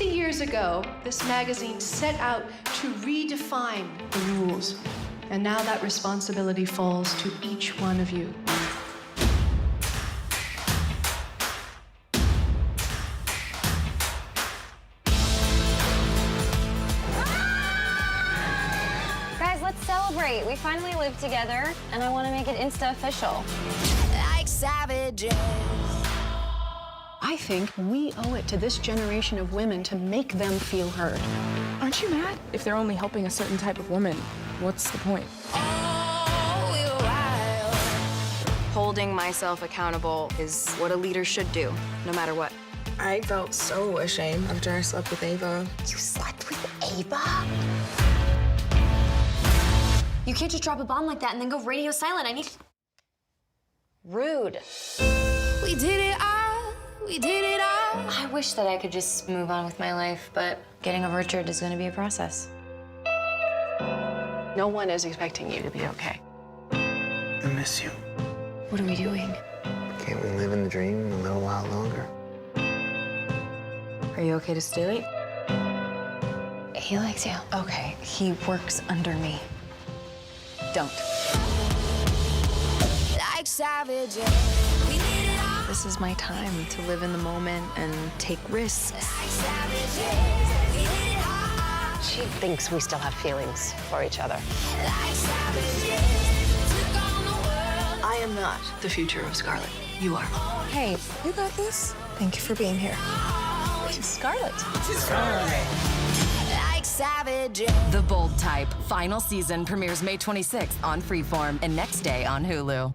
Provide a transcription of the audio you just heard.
60 years ago, this magazine set out to redefine the rules. And now that responsibility falls to each one of you. Guys, let's celebrate. We finally live together, and I want to make it Insta official. Like savages. I think we owe it to this generation of women to make them feel heard. Aren't you mad? If they're only helping a certain type of woman, what's the point? Oh, we're wild. Holding myself accountable is what a leader should do, no matter what. I felt so ashamed after I slept with Ava. You slept with Ava? You can't just drop a bomb like that and then go radio silent. I need... Rude. We did it all. We did it all. I wish that I could just move on with my life, but getting over Richard is going to be a process. No one is expecting you to be okay. I miss you. What are we doing? Can't we live in the dream a little while longer? Are you okay to stay late? He likes you. Okay, he works under me. Don't. Like savages. We did it all. This is my time to live in the moment and take risks. Like savages. We did it all. She thinks we still have feelings for each other. Like savages. Took on the world. I am not the future of Scarlet. You are. Hey, you got this. Thank you for being here. Scarlet. Like savages. The Bold Type final season premieres May 26th on Freeform and next day on Hulu.